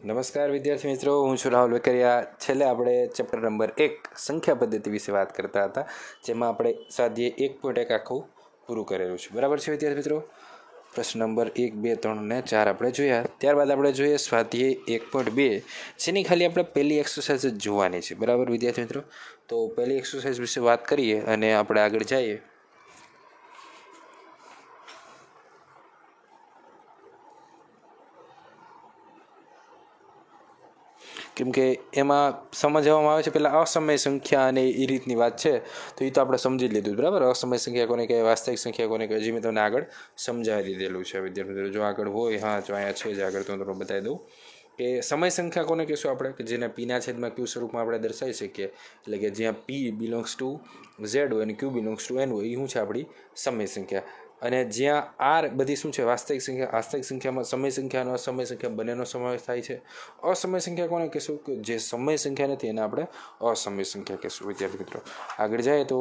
નમસ્કાર વિદ્યાર્થી મિત્રો, હું છું રાહુલ વેકરિયા. છેલ્લે આપણે ચેપ્ટર નંબર 1 સંખ્યા પદ્ધતિ વિશે વાત કરતા હતા, જેમાં આપણે સ્વાધ્યાય 1.1 આખું પૂરું કરેલું છે. બરાબર છે વિદ્યાર્થી મિત્રો? પ્રશ્ન નંબર 1, 2, 3 ને 4 આપણે જોયા. ત્યારબાદ આપણે જોઈએ સ્વાધ્યાય 1.2, જેની ખાલી આપણે પહેલી એક્સરસાઇઝ જ જોવાની છે. બરાબર વિદ્યાર્થી મિત્રો? તો પહેલી એક્સરસાઇઝ વિશે વાત કરીએ અને આપણે આગળ જઈએ. કેમ કે એમાં સમજવામાં આવે છે પહેલાં અસમય સંખ્યા અને એ રીતની વાત છે, તો એ તો આપણે સમજી લીધું. બરાબર, અસમય સંખ્યા કોને કહેવાય, વાસ્તવિક સંખ્યા કોને કહેવાય, જે મેં તમને આગળ સમજાવી દીધેલું છે. વિદ્યાર્થી મિત્રો, જો આગળ હોય, હા જો અહીંયા છે જ આગળ, તો તમને બતાવી દઉં કે સમય સંખ્યા કોને કહેશું આપણે, કે જેને પીના છેદમાં ક્યુ સ્વરૂપમાં આપણે દર્શાવી શકીએ. એટલે કે જ્યાં પી બિલોંગ્સ ટુ ઝેડ હોય અને ક્યુ બિલોંગ્સ ટુ એન હોય, એ શું છે આપણી સમય સંખ્યા. અને જ્યાં આર બધી શું છે વાસ્તવિક સંખ્યા. વાસ્તવિક સંખ્યામાં સમય સંખ્યા અને અસમય સંખ્યા બંનેનો સમાવેશ થાય છે. અસમય સંખ્યા કોને કહેશું, કે જે સમય સંખ્યા નથી એને આપણે અસમય સંખ્યા કહેશું. વિદ્યાર્થી મિત્રો, આગળ જાય તો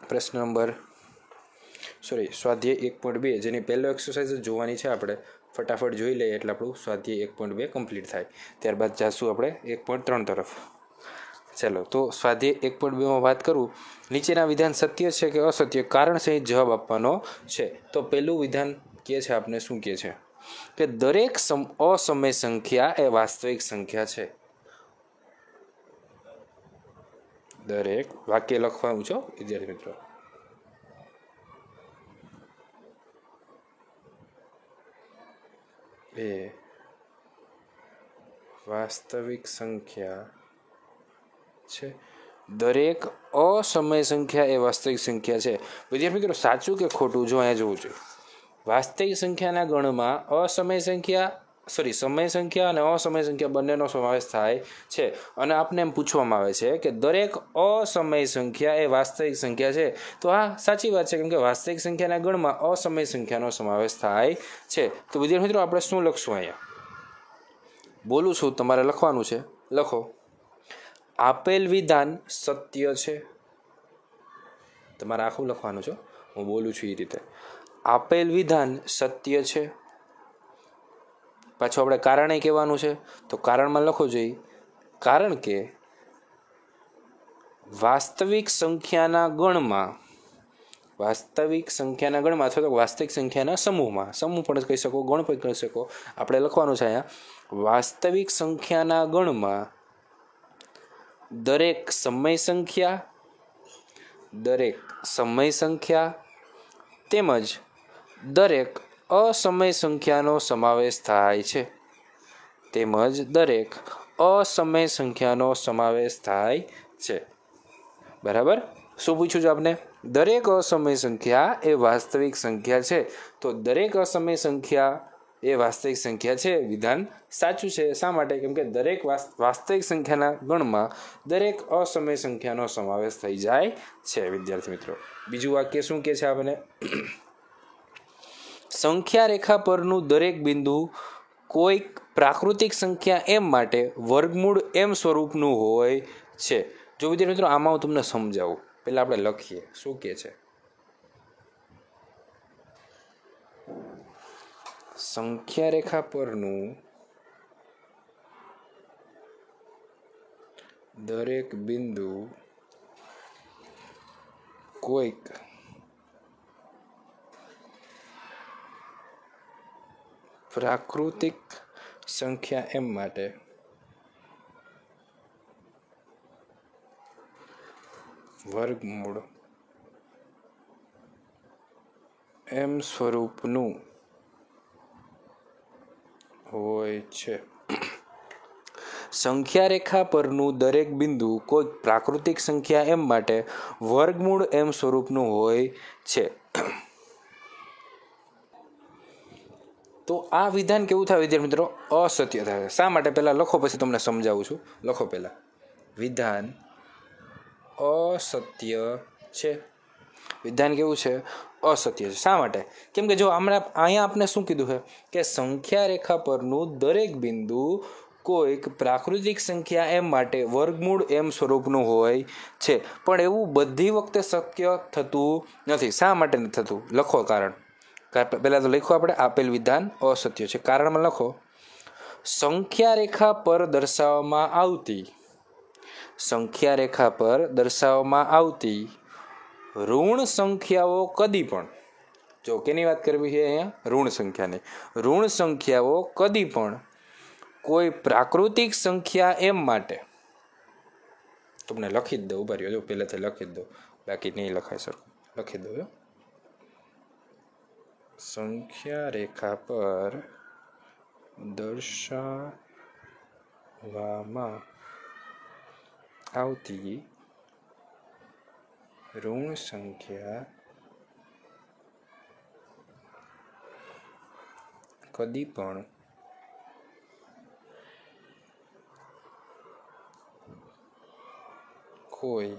પ્રશ્ન નંબર સ્વાધ્યાય 1.2, જેની પહેલો એક્સરસાઇઝ જોવાની છે. આપણે ફટાફટ જોઈ લઈએ એટલે આપણું સ્વાધ્યાય 1.2 કમ્પ્લીટ થાય. ત્યારબાદ જાશું આપણે 1.3 તરફ. ચાલો, તો સ્વાધ્યાય 1.2માં વાત કરું. નીચેના વિધાન સત્ય છે કે અસત્ય, કારણ સહિત જવાબ આપવાનો છે. તો પહેલું વિધાન કહે છે આપણે શું કહે છે, કે દરેક અસમય સંખ્યા એ વાસ્તવિક સંખ્યા છે. દરેક વાક્ય લખવાનું છો વિદ્યાર્થી મિત્રો. એ વાસ્તવિક સંખ્યા છે. દરેક અસમય સંખ્યા એ વાસ્તવિક સંખ્યા છે. વિદ્યાર્થી મિત્રો, સાચું કે ખોટું જો અહીંયા જોવું જોઈએ. વાસ્તવિક સંખ્યાના ગણમાં સમય સંખ્યા અને અસમય સંખ્યા બંનેનો સમાવેશ થાય છે. અને આપને એમ પૂછવામાં આવે છે કે દરેક અસમય સંખ્યા એ વાસ્તવિક સંખ્યા છે. તો હા, સાચી વાત છે, કેમ કે વાસ્તવિક સંખ્યાના ગણમાં અસમય સંખ્યાનો સમાવેશ થાય છે. તો વિદ્યાર્થી મિત્રો, આપણે શું લખશું? અહીંયા બોલું છું, તમારે લખવાનું છે. લખો, આપેલ વિધાન સત્ય છે. તમારે આખું લખવાનું છે, હું બોલું છું એ રીતે. આપેલ વિધાન સત્ય છે. પાછું આપણે કારણે કહેવાનું છે, તો કારણમાં લખો જોઈએ, કારણ કે વાસ્તવિક સંખ્યાના ગણમાં અથવા તો વાસ્તવિક સંખ્યાના સમૂહ પણ કહી શકો, ગણ પણ કહી શકો. આપણે લખવાનું છે અહીંયા, વાસ્તવિક સંખ્યાના ગણમાં દરેક સમય સંખ્યા તેમજ દરેક અસમય સંખ્યાનો સમાવેશ થાય છે. બરાબર. શું પૂછ્યું છે આપને? દરેક અસમય સંખ્યા એ વાસ્તવિક સંખ્યા છે. તો દરેક અસમય સંખ્યા એ વાસ્તવિક સંખ્યા છે. વિધાન સાચું છે. શા માટે? કેમ કે દરેક વાસ્તવિક સંખ્યાના ગણમાં દરેક અસમય સંખ્યાનો સમાવેશ થઈ જાય છે. વિદ્યાર્થી મિત્રો, બીજું વાક્ય શું કહે છે આપણે? સંખ્યા રેખા પરનું દરેક બિંદુ કોઈક પ્રાકૃતિક સંખ્યા એમ માટે વર્ગમૂળ એમ સ્વરૂપનું હોય છે. જો વિદ્યાર્થી મિત્રો, આમાં હું તમને સમજાવું. પહેલાં આપણે લખીએ શું કહે છે. સંખ્યા રેખા પરનું દરેક બિંદુ કોઈક પ્રાકૃતિક સંખ્યા એમ માટે વર્ગમૂળ એમ સ્વરૂપનું હોય છે. સંખ્યા રેખા પરનું દરેક બિંદુ કોઈ પ્રાકૃતિક સંખ્યા એમ માટે વર્ગમૂળ એમ સ્વરૂપનું હોય છે. તો આ વિધાન કેવું થાય વિદ્યાર્થી મિત્રો? અસત્ય થાય. શા માટે? પહેલાં લખો, પછી તમને સમજાવું છું. લખો પહેલાં, વિધાન અસત્ય છે. વિધાન કેવું છે? અસત્ય છે. શા માટે? કેમ કે જો અહીંયા આપણે શું કીધું છે, કે સંખ્યા રેખા પરનું દરેક બિંદુ કોઈક પ્રાકૃતિક સંખ્યા એમ માટે વર્ગમૂળ એમ સ્વરૂપનું હોય છે. પણ એવું બધી વખતે શક્ય થતું નથી. શા માટે નથી થતું? લખો કારણ. પહેલાં તો લખો આપણે, આપેલ વિધાન અસત્ય છે. કારણમાં લખો, સંખ્યા રેખા પર દર્શાવવામાં આવતી ઋણ સંખ્યાઓ કદી પણ, જો કેની વાત કરવી છે અહીંયા? ઋણ સંખ્યાની. ઋણ સંખ્યાઓ કદી પણ કોઈ પ્રાકૃતિક સંખ્યા એમ માટે, તમને લખી જ દઉં, ઉભા રહ્યો, જો પહેલાથી લખી જ દઉં, બાકી નહીં લખાય સર, લખી દઉં. સંખ્યા રેખા પર દર્શાવવામાં આવતી ઋણ સંખ્યા કદી પણ કોઈ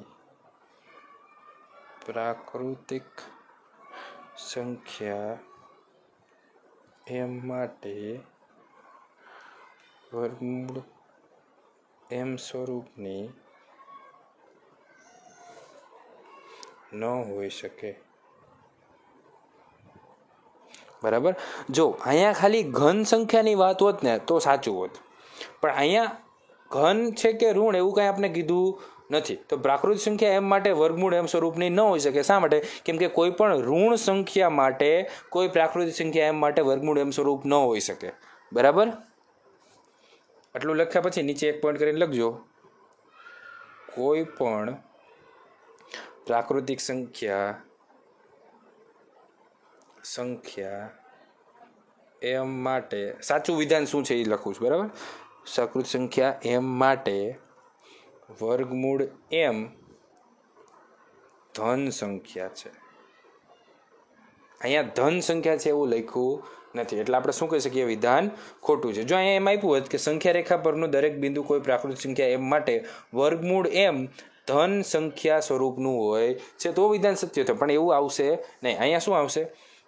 પ્રાકૃતિક સંખ્યા એમ માટે વર્ગમૂળ એમ સ્વરૂપની ન હોઈ શકે. બરાબર. જો અહીંયા ખાલી ઘન સંખ્યાની વાત હોત ને તો સાચું હોત, પણ અહીંયા ઘન છે કે ઋણ એવું કાંઈ આપણે કીધું નથી. તો પ્રાકૃતિક સંખ્યા એમ માટે વર્ગમૂળ એમ સ્વરૂપની ન હોઈ શકે. શા માટે? કેમ કે કોઈ પણ ઋણ સંખ્યા માટે કોઈ પ્રાકૃતિક સંખ્યા એમ માટે વર્ગમૂળ એમ સ્વરૂપ ન હોઈ શકે. બરાબર. આટલું લખ્યા પછી નીચે એક પોઈન્ટ કરીને લખજો, કોઈ પણ પ્રાકૃતિક સંખ્યા એમ માટે, સાચું વિધાન શું છે એ લખું છું. બરાબર. પ્રાકૃતિક સંખ્યા એમ માટે વર્ગમૂળ એમ ધન સંખ્યા છે. અહીંયા ધન સંખ્યા છે એવું લખ્યું નથી, એટલે આપણે શું કહી શકીએ? વિધાન ખોટું છે. જો અહીંયા એમ આપ્યું હોત કે સંખ્યા રેખા પરનું દરેક બિંદુ કોઈ પ્રાકૃતિક સંખ્યા એમ માટે વર્ગમૂળ એમ ધન સંખ્યા સ્વરૂપનું હોય છે તો વિધાન સત્ય થયું, પણ એવું આવશે નહીં. અહીંયા શું આવશે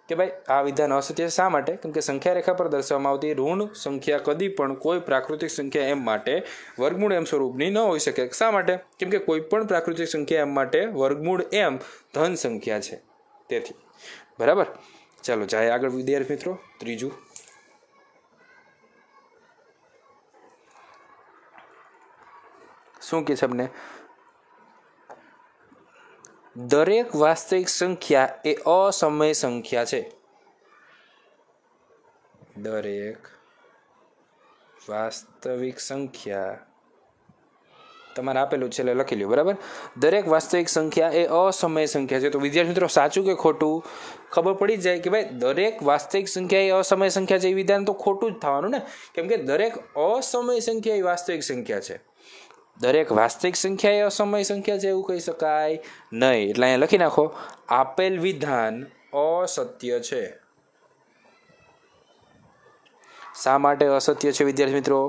કે ભાઈ આ વિધાન અસત્ય છે. શા માટે? કેમ કે સંખ્યા રેખા પર દર્શાવવામાં આવતી ઋણ સંખ્યા કદી પણ કોઈ પ્રાકૃતિક સંખ્યા એમ માટે વર્ગમૂળ એમ સ્વરૂપની ન હોઈ શકે. શા માટે? કેમ કે કોઈ પણ પ્રાકૃતિક સંખ્યા એમ માટે વર્ગમૂળ એમ ધન સંખ્યા છે, તેથી. બરાબર. ચાલો જાય આગળ વિદ્યાર્થી મિત્રો. ત્રીજું, શું કે છે આપણે? દરેક વાસ્તવિક સંખ્યા એ અસમય સંખ્યા છે. દરેક વાસ્તવિક સંખ્યા તમારે આપેલું છે એટલે લખી લ્યો. બરાબર. દરેક વાસ્તવિક સંખ્યા એ અસમય સંખ્યા છે. તો વિદ્યાર્થી મિત્રો સાચું કે ખોટું ખબર પડી જાય કે ભાઈ દરેક વાસ્તવિક સંખ્યા એ અસમય સંખ્યા છે, એ વિધાન તો ખોટું જ થવાનું ને, કેમ કે દરેક અસમય સંખ્યા એ વાસ્તવિક સંખ્યા છે. દરેક વાસ્તવિક સંખ્યા એ અસમય સંખ્યા છે એવું કહી શકાય નહીં. એટલે અહીંયા લખી નાખો, આપેલ વિધાન અસત્ય છે. શા માટે અસત્ય છે વિદ્યાર્થી મિત્રો?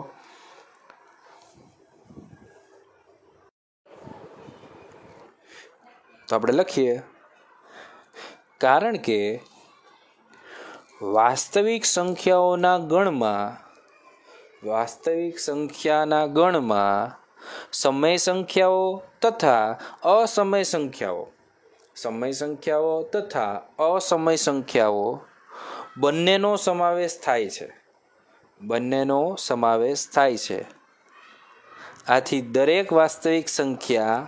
તો આપણે લખીએ, કારણ કે વાસ્તવિક સંખ્યાના ગણમાં સમય સંખ્યાઓ તથા અસમય સંખ્યાઓ બંનેનો સમાવેશ થાય છે. આથી દરેક વાસ્તવિક સંખ્યા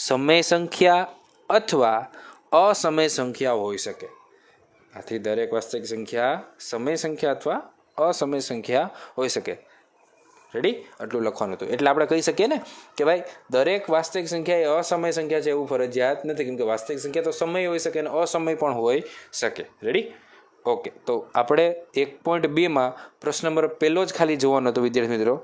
સમય સંખ્યા અથવા અસમય સંખ્યા હોઈ શકે. આથી દરેક વાસ્તવિક સંખ્યા સમય સંખ્યા અથવા અસમય સંખ્યા હોઈ શકે. રેડી? આટલું લખવાનું હતું. એટલે આપણે કહી શકીએ ને કે ભાઈ દરેક વાસ્તવિક સંખ્યા એ અસમય સંખ્યા છે એવું ફરજિયાત નથી, કેમ કે વાસ્તવિક સંખ્યા તો સમય હોઈ શકે અને અસમય પણ હોઈ શકે. રેડી? ઓકે. તો આપણે 1.2માં પ્રશ્ન નંબર પહેલો જ ખાલી જોવાનો હતો વિદ્યાર્થી મિત્રો,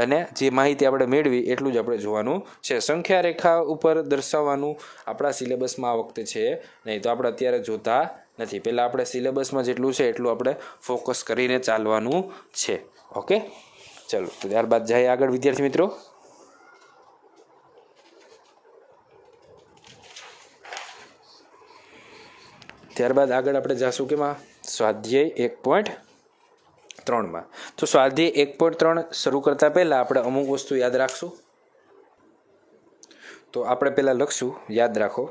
અને જે માહિતી આપણે મેળવી એટલું જ આપણે જોવાનું છે. સંખ્યા રેખા ઉપર દર્શાવવાનું આપણા સિલેબસમાં આ વખતે છે નહીં, તો આપણે અત્યારે જોતા નથી. પહેલાં આપણે સિલેબસમાં જેટલું છે એટલું આપણે ફોકસ કરીને ચાલવાનું છે. ઓકે, ચલો. તો ત્યારબાદ જાય આગળ વિદ્યાર્થી મિત્રો. ત્યારબાદ આગળ આપણે જાશું કેમાં? સ્વાધ્યાય 1.3માં. તો સ્વાધ્યાય 1.3 શરૂ કરતાં પહેલાં આપણે અમુક વસ્તુ યાદ રાખશું. તો આપણે પહેલાં લખશું, યાદ રાખો,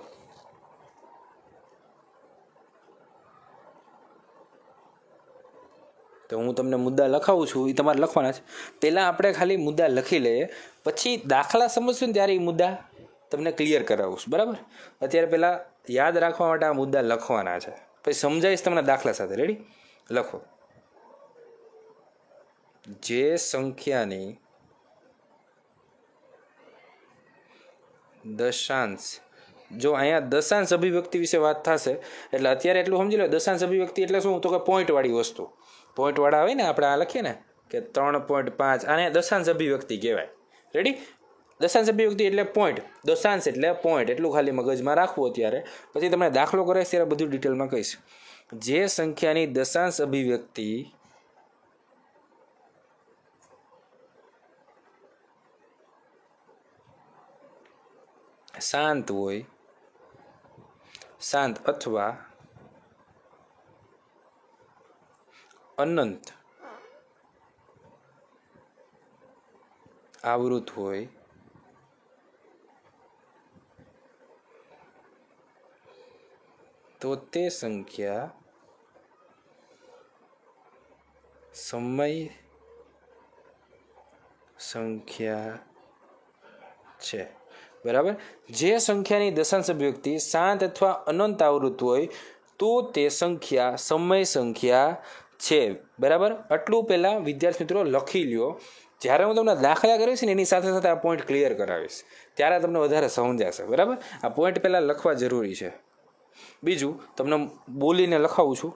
તો હું તમને મુદ્દા લખાવું છું, એ તમારે લખવાના છે. પહેલાં આપણે ખાલી મુદ્દા લખી લઈએ, પછી દાખલા સમજશું ને ત્યારે એ મુદ્દા તમને ક્લિયર કરાવું છું, બરાબર. અત્યારે પહેલાં યાદ રાખવા માટે આ મુદ્દા લખવાના છે, પછી સમજાવીશ તમને દાખલા સાથે. રેડી? લખો. જે સંખ્યાની દશાંશ, જો અહીંયા દશાંશ અભિવ્યક્તિ વિશે વાત થશે એટલે અત્યારે એટલું સમજી લો. દશાંશ અભિવ્યક્તિ એટલે શું? તો કે પોઈન્ટવાળી વસ્તુ. પોઈન્ટવાળા હોય ને, આપણે આ લખીએ ને કે 3.5, આને દશાંશ અભિવ્યક્તિ કહેવાય. રેડી? દશાંશ અભિવ્યક્તિ એટલે પોઈન્ટ, દશાંશ એટલે પોઈન્ટ, એટલું ખાલી મગજમાં રાખવું અત્યારે. પછી તમને દાખલો કરાવીશ ત્યારે બધું ડિટેલમાં કહીશ. જે સંખ્યાની દશાંશ અભિવ્યક્તિ શાંત હોય, શાંત અથવા અનંત આવૃત હોય તો તે સંખ્યા સમય સંખ્યા છે. બરાબર? જે સંખ્યાની દશાંશ અભિવ્યક્તિ શાંત અથવા અનંત આવૃત હોય તો તે સંખ્યા સમય સંખ્યા છે. બરાબર? આટલું પહેલાં વિદ્યાર્થી મિત્રો લખી લ્યો. જ્યારે હું તમને દાખલા કરીશ ને એની સાથે સાથે આ પોઈન્ટ ક્લિયર કરાવીશ ત્યારે તમને વધારે સમજાશે. બરાબર? આ પોઈન્ટ પહેલાં લખવા જરૂરી છે. બીજું તમને બોલીને લખાવું છું.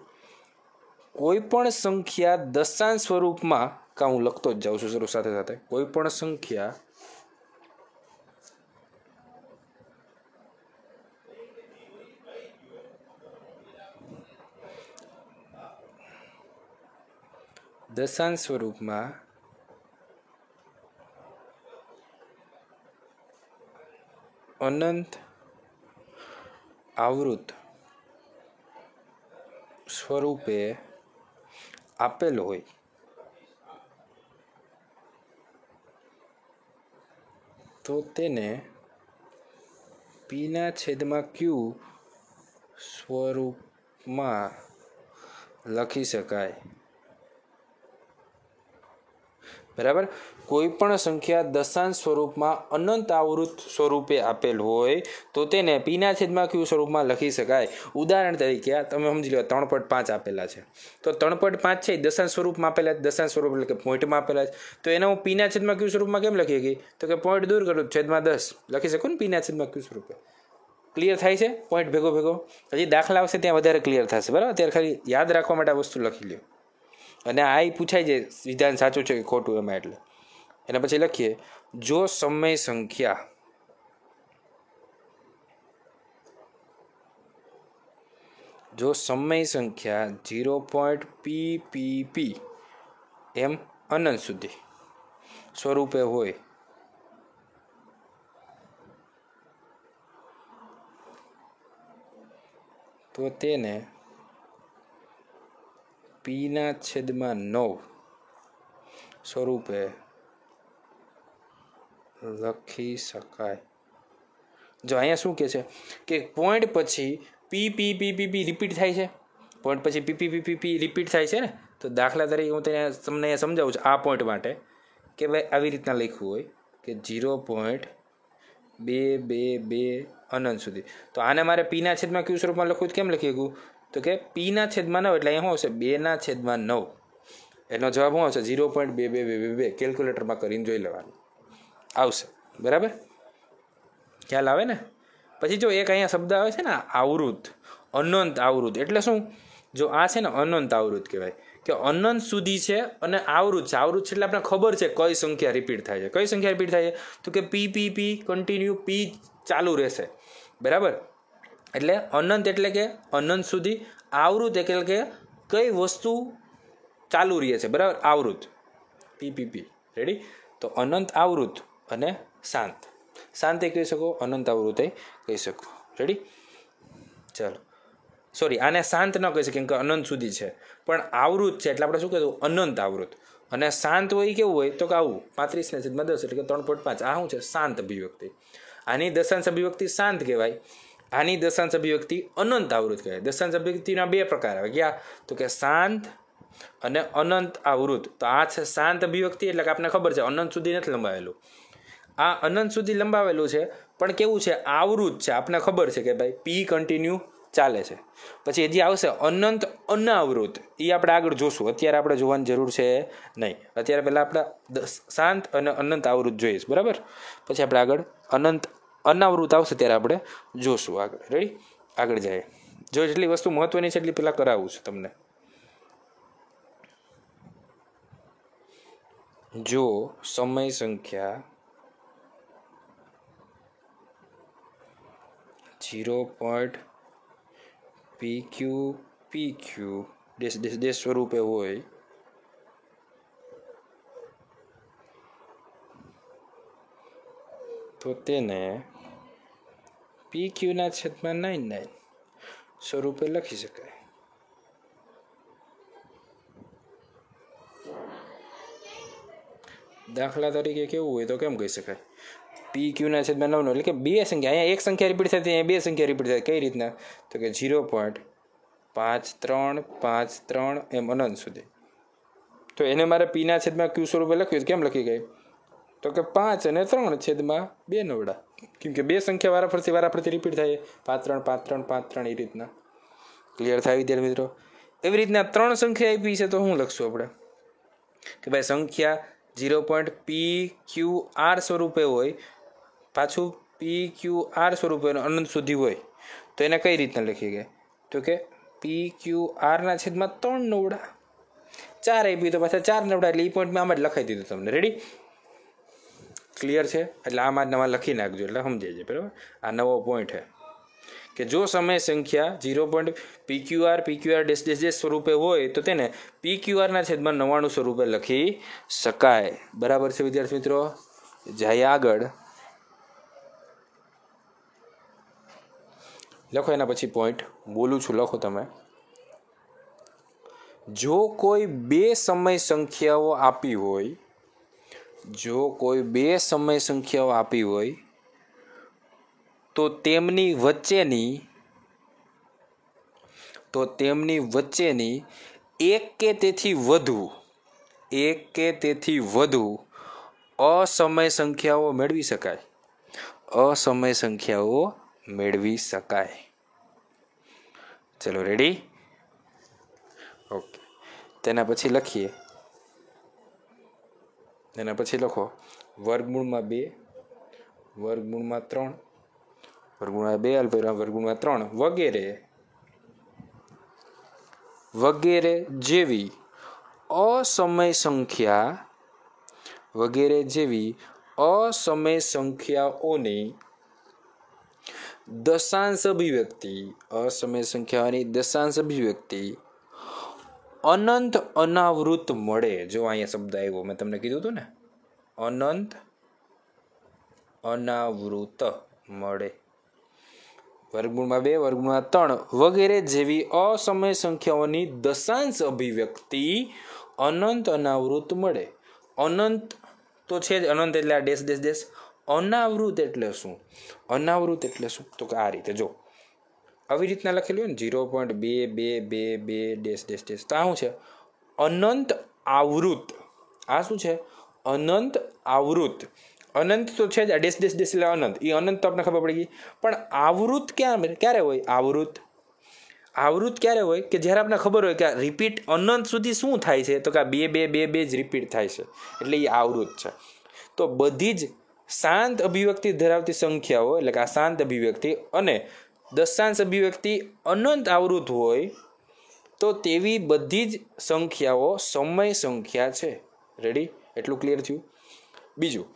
કોઈ પણ સંખ્યા દશાંશ સ્વરૂપમાં, કાં હું લખતો જ જાઉં છું શરૂ સાથે સાથે, કોઈ પણ સંખ્યા દશાંશ સ્વરૂપમાં અનંત આવૃત સ્વરૂપે આપેલ હોય તો તેને P/Q સ્વરૂપમાં લખી શકાય. બરાબર? કોઈ પણ સંખ્યા દશાંશ સ્વરૂપમાં અનંત આવૃત સ્વરૂપે આપેલ હોય તો તેને P/Q સ્વરૂપમાં લખી શકાય. ઉદાહરણ તરીકે તમે સમજી લો 3.5 આપેલા છે, તો 3.5 છે દશાંશ સ્વરૂપમાં આપેલા, દશાંશ સ્વરૂપ એટલે કે પોઈન્ટમાં આપેલા છે. તો એને હું P/Q સ્વરૂપમાં કેમ લખી શકીએ? તો કે પોઈન્ટ દૂર કરું, /10 લખી શકું ને P/Q સ્વરૂપે. ક્લિયર થાય છે? પોઈન્ટ ભેગો ભેગો. હજી દાખલા આવશે ત્યાં વધારે ક્લિયર થશે. બરાબર? ત્યારે ખાલી યાદ રાખવા માટે આ વસ્તુ લખી લ્યો. અને આ પૂછાય છે વિધાન સાચું છે કે ખોટું એમાં. એટલે એના પછી લખીએ, જો સમય સંખ્યા જો સમય સંખ્યા 0.ppp એમ અનંત સુધી સ્વરૂપે હોય તો તેને P/9 સ્વરૂપે લખી શકાય. જો અહીંયા શું કહે છે કે પોઈન્ટ પછી પી રિપીટ થાય છે, પોઈન્ટ પછી પી રિપીટ થાય છે ને. તો દાખલા તરીકે હું તમને સમજાવું છું આ પોઈન્ટ માટે કે ભાઈ આવી રીતના લખ્યું હોય કે 0.222 અનંત સુધી. તો આને મારે P/Q સ્વરૂપમાં લખવું કેમ લખી શકું? તો કે P/9 એટલે અહીંયા શું આવશે? 2/9. એનો જવાબ શું આવશે? 0.2222. કેલ્ક્યુલેટરમાં કરીને જોઈ લેવાનું આવશે. બરાબર? ખ્યાલ આવે ને? પછી જો એક અહીંયા શબ્દ આવે છે ને આવૃત, અનંત આવૃત એટલે શું? જો આ છે ને અનંત આવૃત કહેવાય કે અનંત સુધી છે અને આવૃત છે. આવૃત છે એટલે આપણે ખબર છે કઈ સંખ્યા રિપીટ થાય છે. કઈ સંખ્યા રિપીટ થાય છે? તો કે પી કન્ટિન્યુ, પી ચાલુ રહેશે. બરાબર? એટલે અનંત એટલે કે અનંત સુધી, આવૃત એટલે કે કઈ વસ્તુ ચાલુ રહે છે. બરાબર? આવૃત પી. રેડી? તો અનંત આવૃત અને શાંત. શાંતિ કહી શકો, અનંત આવૃત્તિ કહી શકો. રેડી? ચાલો, સોરી, આને શાંત ન કહી શકીએ કે અનંત સુધી છે, પણ આવૃત છે એટલે આપણે શું કહીશું? અનંત આવૃત. અને શાંત હોય કેવું હોય? તો કે આવું 35/10 એટલે કે 3.5. આ શું છે? શાંત અભિવ્યક્તિ. આની દશાંશ અભિવ્યક્તિ શાંત કહેવાય, આની દશાંશ અભિવ્યક્તિ અનંત આવૃત કહેવાય. દશાંશ અભિવ્યક્તિના બે પ્રકાર આવે. ક્યાં? તો કે શાંત અને અનંત આવૃત. તો આ છે શાંત અભિવ્યક્તિ, એટલે કે આપણને ખબર છે અનંત સુધી નથી લંબાવેલું. આ અનંત સુધી લંબાવેલું છે, પણ કેવું છે, આવૃત છે. આપણને ખબર છે કે ભાઈ પી કન્ટિન્યુ ચાલે છે. પછી હજી આવશે અનંત અનાવૃત, એ આપણે આગળ જોશું, અત્યારે આપણે જોવાની જરૂર છે નહીં. અત્યારે પહેલાં આપણે શાંત અને અનંત આવૃત જોઈએ, બરાબર. પછી આપણે આગળ અનંત અનાવૃત આવશે ત્યારે આપણે જોશું આગળ. રેડી, આગળ જાય. જો જેટલી વસ્તુ મહત્વની છે એટલી પહેલાં કરાવું છું તમને. જો સમય સંખ્યા 0.PQ સ્વરૂપે હોય તો તેને PQ/99 સ્વરૂપે લખી શકાય. દાખલા તરીકે કેવું હોય તો કેમ કહી શકાય, PQ/9 એટલે કે બે સંખ્યા, અહીંયા એક સંખ્યા રિપીટ થતી, અહીંયા બે સંખ્યા રિપીટ થાય. કઈ રીતના, તો કે 0.5353 એમ અનંત સુધી. તો એને મારે P/Q સ્વરૂપે લખ્યું, કેમ લખી ગઈ, તો કે 5 અને 3/2. કેમ કે બે સંખ્યા વારાફરતી રિપીટ થાય, 5 3 5 3 5 3 એ રીતના. ક્લિયર થાય વિદ્યાર્થી મિત્રો? એવી રીતના ત્રણ સંખ્યા આપી છે, તો શું લખશું આપણે કે ભાઈ સંખ્યા 0.PQR સ્વરૂપે હોય, પાછું PQR સ્વરૂપે અનંત સુધી હોય, તો એને કઈ રીતના લખી ગયા, તો કે PQR/3/9. 4 આપી તો પાછા 4/9, એટલે એ પોઈન્ટ મેં આમાં જ લખાઈ દીધું તમને. રેડી, ક્લિયર છે? એટલે આમાં નવા લખી નાખજો એટલે સમજાય છે, બરાબર. આ નવો પોઈન્ટ છે કે જો સમય સંખ્યા 0.PQR સ્વરૂપે હોય તો તેને PQR/99 સ્વરૂપે લખી શકાય. બરાબર છે વિદ્યાર્થી મિત્રો? જાય આગળ, લખો. એના પછી પોઈન્ટ બોલું છું, લખો તમે. જો કોઈ બે સમય સંખ્યાઓ આપી હોય, જો કોઈ બે સમય સંખ્યાઓ આપી હોય તો તેમની વચ્ચેની એક કે તેથી વધુ અસમય સંખ્યાઓ મેળવી શકાય. ચલો રેડી? ઓકે. તેના પછી લખીએ. એના પછી લખો વર્ગમૂળમાં 2, વર્ગમૂળમાં 3, વર્ગમૂળમાં 2 અલ્પવિરામ વર્ગમૂળમાં 3 વગેરે જેવી અસમય સંખ્યાઓની દશાંશ અભિવ્યક્તિ અનંત અનાવૃત મળે. જો અહીંયા શબ્દ આવ્યો, મેં તમને કીધું હતું ને, અનંત અનાવૃત મળે. વર્ગમૂળમાં 2, વર્ગમૂળમાં 3 વગેરે જેવી અસમય સંખ્યાઓની દશાંશ અભિવ્યક્તિ અનંત અનાવૃત મળે. અનંત તો છે જ, અનંત એટલે આ ડેશ. અનાવૃત એટલે શું? અનાવૃત એટલે શું? તો કે આ રીતે જો આવી રીતના લખેલું હોય ને, 0.2222 તો આ શું છે? અનંત આવૃત. આ શું છે? અનંત આવૃત. અનંત તો છે જ, આ ડેશ એટલે અનંત. એ અનંત તો આપણે ખબર પડી ગઈ, પણ આવૃત ક્યારે હોય? આવૃત ક્યારે હોય? કે જ્યારે આપણે ખબર હોય કે આ રિપીટ અનંત સુધી શું થાય છે, તો કે આ 2 જ રિપીટ થાય છે, એટલે એ આવૃત છે. તો બધી જ શાંત અભિવ્યક્તિ ધરાવતી સંખ્યાઓ, એટલે કે આ શાંત અભિવ્યક્તિ અને દશાંશ અભિવ્યક્તિ અનંત આવૃત હોય તો તેવી બધી જ સંખ્યાઓ સમય સંખ્યા છે. રેડી? એટલું ક્લિયર થયું? બીજું,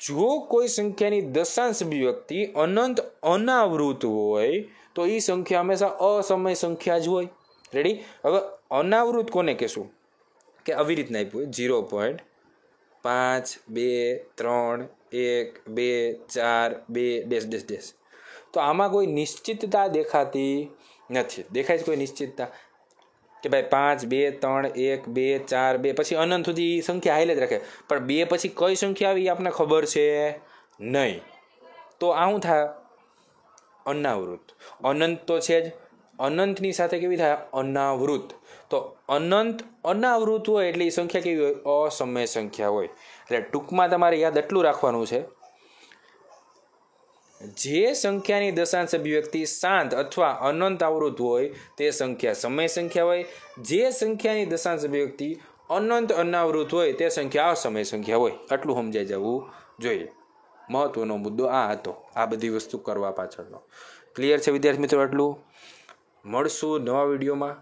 જો કોઈ સંખ્યાની દશાંશ અભિવ્યક્તિ અનંત અનાવૃત હોય તો એ સંખ્યા હંમેશા અસમય સંખ્યા જ હોય. રેડી? હવે અનાવૃત કોને કહેશું? કે આવી રીતના આપ્યું હોય 0.5 2 3 1 2 4 2 .. તો આમાં કોઈ નિશ્ચિતતા દેખાતી નથી. દેખાય છે કોઈ નિશ્ચિતતા કે ભાઈ 5 2 3 1 2 4 2 પછી અનંત સુધી સંખ્યા હાઈલ જ રાખે, પણ 2 પછી કઈ સંખ્યા આવી આપણને ખબર છે નહીં. તો આ શું થાય? અનાવૃત. અનંત તો છે જ, અનંતની સાથે કેવી થાય? અનાવૃત. તો અનંત અનાવૃત હોય એટલે એ સંખ્યા કેવી હોય? અસમય સંખ્યા હોય. એટલે ટૂંકમાં તમારે યાદ એટલું રાખવાનું છે, જે સંખ્યાની દશાંશ અભિવ્યક્તિ શાંત અથવા અનંત આવૃત હોય તે સંખ્યા સમય સંખ્યા હોય. જે સંખ્યાની દશાંશ અભિવ્યક્તિ અનંત અનાવૃત હોય તે સંખ્યા અસમય સંખ્યા હોય. આટલું સમજાઈ જવું જોઈએ. મહત્વનો મુદ્દો આ હતો, આ બધી વસ્તુ કરવા પાછળનો. ક્લિયર છે વિદ્યાર્થી મિત્રો? આટલું. મળશું નવા વિડીયોમાં.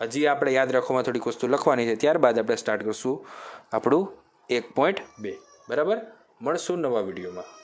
હજી આપણે યાદ રાખવામાં થોડીક વસ્તુ લખવાની છે, ત્યારબાદ આપણે સ્ટાર્ટ કરશું આપણું 1.2. બરાબર? મળશું નવા વિડીયોમાં.